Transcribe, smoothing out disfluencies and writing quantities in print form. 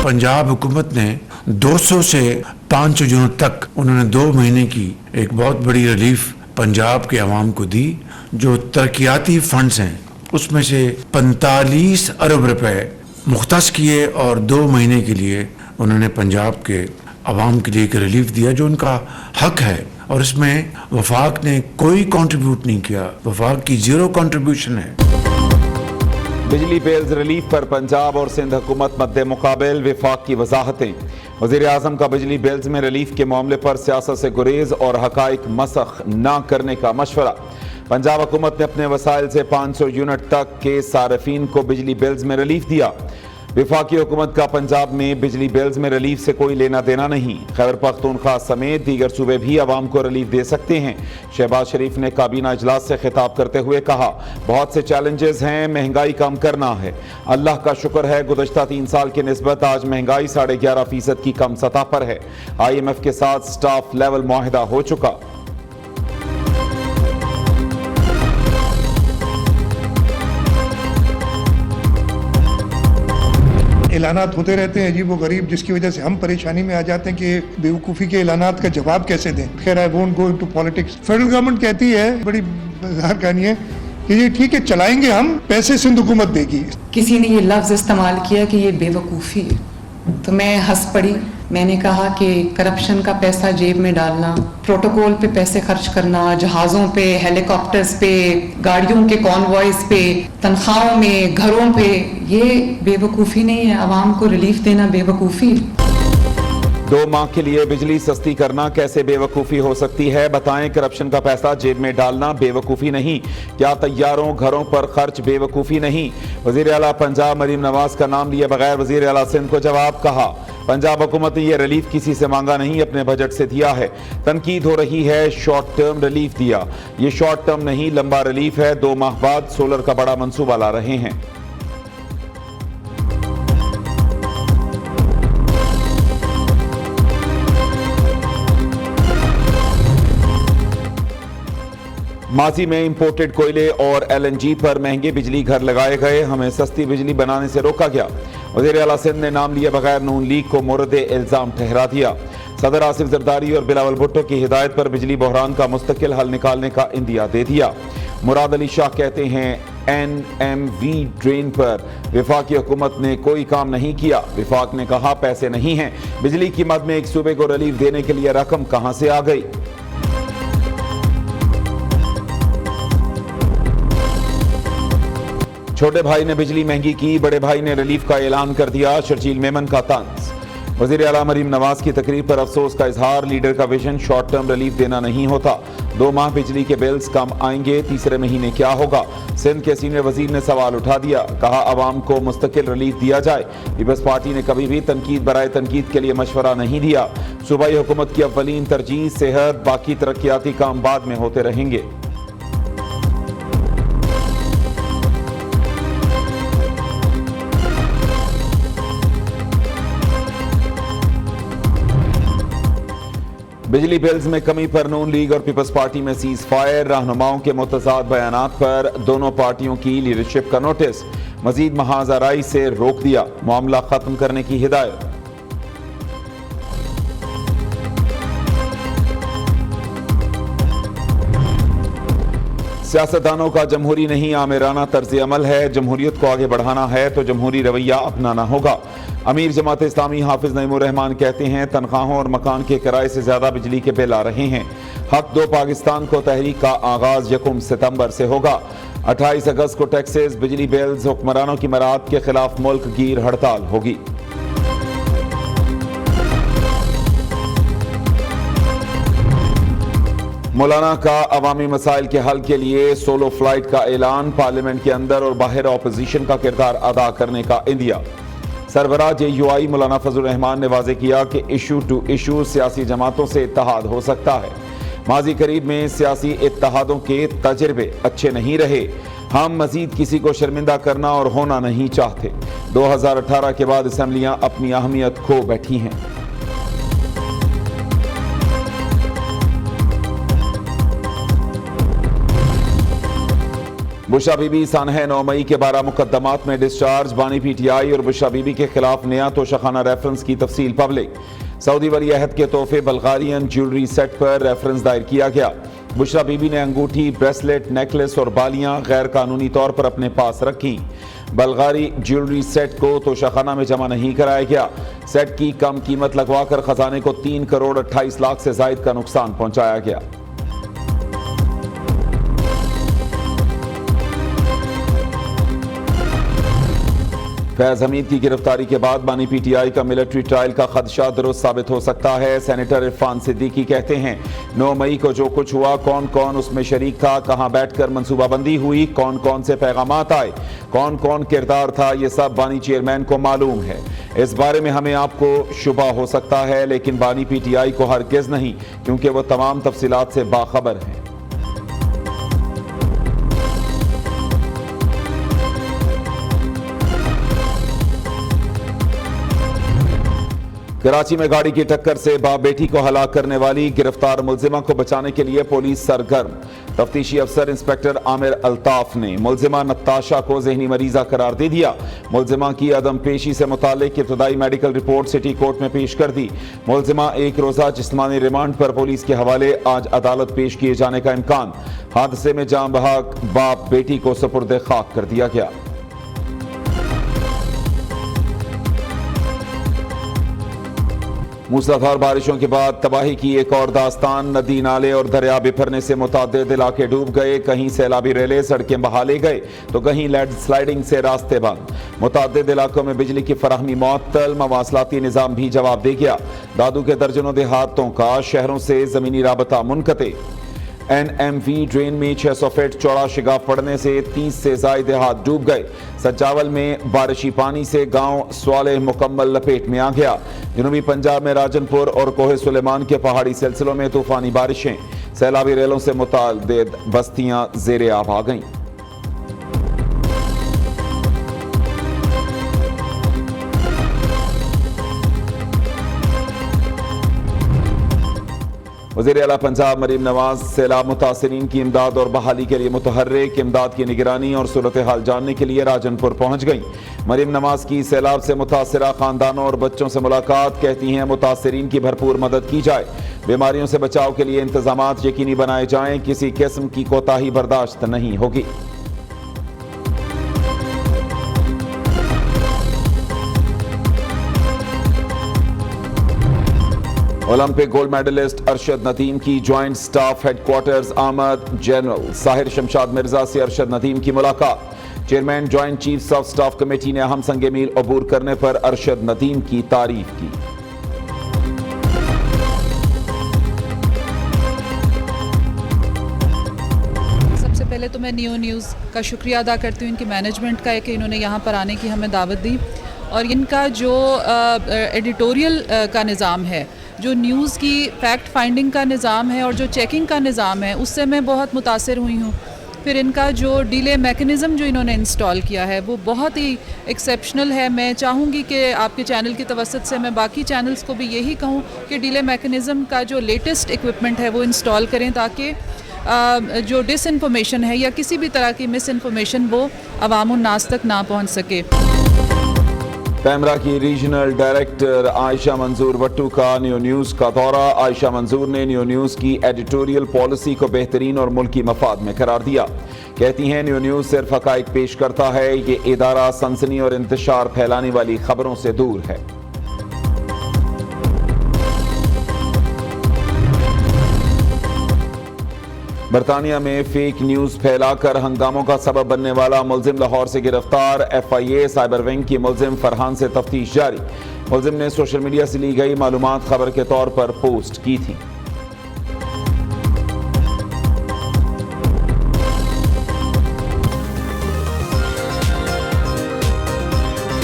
पंजाब हुकूमत ने 200 से 500 यूनिट तक उन्होंने 2 महीने की एक बहुत बड़ी रिलीफ पंजाब के अवाम को दी। जो तरक्याती फंड्स हैं उसमें से 45 अरब रुपए मुख्तस किए और 2 महीने के लिए उन्होंने पंजाब के अवाम के लिए एक रिलीफ दिया जो उनका हक है। और इसमें वफाक ने कोई कंट्रीब्यूट नहीं किया, वफाक की 0 कंट्रीब्यूशन है। बिजली बिल्स रिलीफ पर पंजाब और सिंध हुकूमत मद्दे मुकाबिल, वफाक की वजाहतें। वज़ीर आज़म का बिजली बिल्स में रिलीफ के मामले पर सियासत से गुरेज और हकाइक मसख न करने का मशवरा। पंजाब हुकूमत ने अपने वसाइल से 500 यूनिट तक के सार्फिन को बिजली बिल्स में रिलीफ दिया। वफाकी हुकूमत का पंजाब में बिजली बिल्स में रिलीफ से कोई लेना देना नहीं। खैबर पख्तूनख्वा समेत दीगर सूबे भी आवाम को रिलीफ दे सकते हैं। शहबाज शरीफ ने काबीना इजलास से खिताब करते हुए कहा, बहुत से चैलेंजेस हैं, महंगाई कम करना है। अल्लाह का शुक्र है गुज़श्ता 3 साल की निस्बत आज महंगाई 11.5% की कम सतह पर है। IMF के साथ स्टाफ लेवल मुआहिदा हो चुका। ऐलानात होते रहते हैं अजीब व गरीब, जिसकी वजह से हम परेशानी में आ जाते हैं कि बेवकूफ़ी के ऐलानात का जवाब कैसे दें। खैर, I won't go into politics. Federal government कहती है, बड़ी मज़ेदार कहानी है, कि ये ठीक है चलाएंगे हम, पैसे सिंध हुकूमत देगी। किसी ने ये लफ्ज़ इस्तेमाल किया कि ये बेवकूफ़ी है, तो मैं हंस पड़ी। मैंने कहा कि करप्शन का पैसा जेब में डालना, प्रोटोकॉल पे पैसे खर्च करना, जहाज़ों पे, हेलीकॉप्टर्स पे, गाड़ियों के कॉन्वॉयज पे, तनख्वाहों में, घरों पे, ये बेवकूफ़ी नहीं है। आवाम को रिलीफ देना बेवकूफ़ी है। 2 माह के लिए बिजली सस्ती करना कैसे बेवकूफ़ी हो सकती है, बताएं। करप्शन का पैसा जेब में डालना बेवकूफ़ी नहीं, क्या तैयारों घरों पर खर्च बेवकूफ़ी नहीं। वज़ीर आला पंजाब मरीम नवाज का नाम लिए बगैर वज़ीर आला सिंध को जवाब। कहा, पंजाब हुकूमत ने यह रिलीफ किसी से मांगा नहीं, अपने बजट से दिया है। तनकीद हो रही है शॉर्ट टर्म रिलीफ दिया, ये शॉर्ट टर्म नहीं लंबा रिलीफ है। 2 माह बाद सोलर का बड़ा मंसूबा ला रहे हैं। माजी में इंपोर्टेड कोयले और LNG पर महंगे बिजली घर लगाए गए, हमें सस्ती बिजली बनाने से रोका गया। वज़ीर आला सिंध ने नाम लिए बगैर नून लीग को मोरद इल्ज़ाम ठहरा दिया। सदर आसिफ जरदारी और बिलावल भुट्टो की हिदायत पर बिजली बहरान का मुस्तकिल हल निकालने का इंदिया दे दिया। मुराद अली शाह कहते हैं, NMV ड्रेन पर वफाकी हुकूमत ने कोई काम नहीं किया। वफाक ने कहा, पैसे नहीं हैं, बिजली की मद में एक सूबे को रिलीफ देने के लिए रकम कहां से आ गई। छोटे भाई ने बिजली महंगी की, बड़े भाई ने रिलीफ का ऐलान कर दिया। शर्जील मेमन का तंज। वज़ीर आला मरीम नवाज की तकरीर पर अफसोस का इजहार, लीडर का विजन शॉर्ट टर्म रिलीफ देना नहीं होता। 2 माह बिजली के बिल्स कम आएंगे, तीसरे महीने क्या होगा। सिंध के सीनियर वजीर ने सवाल उठा दिया, कहा अवाम को मुस्तकिल रिलीफ दिया जाए। पीपल्स पार्टी ने कभी भी तनकीद बराए तनकीद के लिए मशवरा नहीं दिया। सूबाई हुकूमत की अव्वलीन तरजीह सेहत, बाकी तरक्याती काम बाद में होते रहेंगे। बिजली बिल्स में कमी पर नून लीग और पीपल्स पार्टी में सीज फायर, रहनुमाओं के मुतज़ाद बयानात पर दोनों पार्टियों की लीडरशिप का नोटिस। मजीद महाजराई से रोक दिया, मामला खत्म करने की हिदायत। सियासतदानों का जमहूरी नहीं आमिराना तर्ज अमल है। जमहूरियत को आगे बढ़ाना है तो जमहूरी रवैया अपनाना होगा। अमीर जमात इस्लामी हाफिज नईमुर रहमान कहते हैं, तनख्वाहों और मकान के किराए से ज्यादा बिजली के बिल आ रहे हैं। हक दो पाकिस्तान को तहरीक का आगाज 1 सितंबर से होगा। 28 अगस्त को टैक्सेस, बिजली बिल्स, हुक्मरानों की मराद के खिलाफ मुल्क गिर हड़ताल होगी। मौलाना का अवामी मसाइल के हल के लिए सोलो फ्लाइट का ऐलान, पार्लियामेंट के अंदर और बाहर अपोजिशन का किरदार अदा करने का इंदिया। सरबराह JUI मौलाना फजल रहमान ने वाज़ेह किया कि इशू टू इशू सियासी जमातों से इत्तेहाद हो सकता है। माजी करीब में सियासी इत्तेहादों के तजर्बे अच्छे नहीं रहे। हम मजीद किसी को शर्मिंदा करना और होना नहीं चाहते। 2018 के बाद असम्बलियां अपनी अहमियत खो बैठी हैं। بشرا بی بی سانحہ 9 مئی کے 12 مقدمات میں ڈسچارج، بانی پی ٹی آئی اور بشرا بی بی کے خلاف نیا توشخانہ ریفرنس کی تفصیل پبلک۔ سعودی ولی عہد کے تحفے بلغارین جیولری سیٹ پر ریفرنس دائر کیا گیا۔ بشرا بی بی نے انگوٹھی، بریسلیٹ، نیکلس اور بالیاں غیر قانونی طور پر اپنے پاس رکھیں۔ بلغاری جیولری سیٹ کو توشخانہ میں جمع نہیں کرایا گیا۔ سیٹ کی کم قیمت لگوا کر خزانے کو 3 کروڑ 28 لاکھ سے زائد کا نقصان پہنچایا گیا۔ فیض حمید کی گرفتاری کے بعد بانی پی ٹی آئی کا ملٹری ٹرائل کا خدشہ درست ثابت ہو سکتا ہے۔ سینیٹر عرفان صدیقی کہتے ہیں 9 مئی کو جو کچھ ہوا، کون کون اس میں شریک تھا، کہاں بیٹھ کر منصوبہ بندی ہوئی، کون کون سے پیغامات آئے، کون کون کردار تھا، یہ سب بانی چیئرمین کو معلوم ہے۔ اس بارے میں ہمیں آپ کو شبہ ہو سکتا ہے، لیکن بانی پی ٹی آئی کو ہرگز نہیں، کیونکہ وہ تمام تفصیلات سے باخبر ہیں۔ کراچی میں گاڑی کی ٹکر سے باپ بیٹی کو ہلاک کرنے والی گرفتار ملزمہ کو بچانے کے لیے پولیس سرگرم۔ تفتیشی افسر انسپکٹر عامر الطاف نے ملزمہ نتاشا کو ذہنی مریضہ قرار دے دیا۔ ملزمہ کی عدم پیشی سے متعلق ابتدائی میڈیکل رپورٹ سٹی کورٹ میں پیش کر دی۔ ملزمہ 1 روزہ جسمانی ریمانڈ پر پولیس کے حوالے، آج عدالت پیش کیے جانے کا امکان۔ حادثے میں جاں بحق باپ بیٹی کو سپرد خاک کر دیا گیا۔ موسلادھار بارشوں کے بعد تباہی کی ایک اور داستان، ندی نالے اور دریا بپھرنے سے متعدد علاقے ڈوب گئے، کہیں سیلابی ریلے سڑکیں بہا لے گئے تو کہیں لینڈ سلائیڈنگ سے راستے بند۔ متعدد علاقوں میں بجلی کی فراہمی معطل، مواصلاتی نظام بھی جواب دے گیا۔ دادو کے درجنوں دیہاتوں کا شہروں سے زمینی رابطہ منقطع۔ این ایم وی ڈرین میں 600 فٹ چوڑا شگاف پڑنے سے 30 سے زائد دیہات ڈوب گئے۔ سجاول میں بارشی پانی سے گاؤں صالح مکمل لپیٹ میں آ گیا۔ جنوبی پنجاب میں راجن پور اور کوہ سلیمان کے پہاڑی سلسلوں میں طوفانی بارشیں، سیلابی ریلوں سے متعدد بستیاں زیر آب آ گئیں۔ وزیر اعلیٰ پنجاب مریم نواز سیلاب متاثرین کی امداد اور بحالی کے لیے متحرک، امداد کی نگرانی اور صورتحال جاننے کے لیے راجن پور پہنچ گئیں۔ مریم نواز کی سیلاب سے متاثرہ خاندانوں اور بچوں سے ملاقات، کہتی ہیں متاثرین کی بھرپور مدد کی جائے، بیماریوں سے بچاؤ کے لیے انتظامات یقینی بنائے جائیں، کسی قسم کی کوتاہی برداشت نہیں ہوگی۔ Olympic gold medallist Arshad Nadeem کی جوائنٹ سٹاف ہیڈ کوارٹرز آمد، جنرل ساحر شمشاد مرزا سے ارشد ندیم کی ملاقات۔ Chairman joint chiefs of staff committee نے اہم سنگ میل عبور کرنے پر ارشد ندیم کی تعریف کی۔ سب سے پہلے تو میں نیو نیوز کا شکریہ ادا کرتی ہوں ان کی مینجمنٹ کا، کہ انہوں نے یہاں پر آنے کی ہمیں دعوت دی، اور ان کا جو ایڈیٹوریل کا نظام ہے، جو نیوز کی فیکٹ فائنڈنگ کا نظام ہے اور جو چیکنگ کا نظام ہے، اس سے میں بہت متاثر ہوئی ہوں۔ پھر ان کا جو ڈیلے میکنزم جو انہوں نے انسٹال کیا ہے وہ بہت ہی ایکسیپشنل ہے۔ میں چاہوں گی کہ آپ کے چینل کی توسط سے میں باقی چینلز کو بھی یہی کہوں کہ ڈیلے میکنزم کا جو لیٹسٹ اکوپمنٹ ہے وہ انسٹال کریں، تاکہ جو ڈس انفارمیشن ہے یا کسی بھی طرح کی مس انفارمیشن وہ عوام الناس تک نہ پہنچ سکے۔ پیمرا کی ریجنل ڈائریکٹر عائشہ منظور وٹو کا نیو نیوز کا دورہ۔ عائشہ منظور نے نیو نیوز کی ایڈیٹوریل پالیسی کو بہترین اور ملکی مفاد میں قرار دیا۔ کہتی ہیں نیو نیوز صرف حقائق پیش کرتا ہے، یہ ادارہ سنسنی اور انتشار پھیلانے والی خبروں سے دور ہے۔ برطانیہ میں فیک نیوز پھیلا کر ہنگاموں کا سبب بننے والا ملزم لاہور سے گرفتار۔ F I A cyber wing کی ملزم فرحان سے تفتیش جاری۔ ملزم نے سوشل میڈیا سے لی گئی معلومات خبر کے طور پر پوسٹ کی تھی۔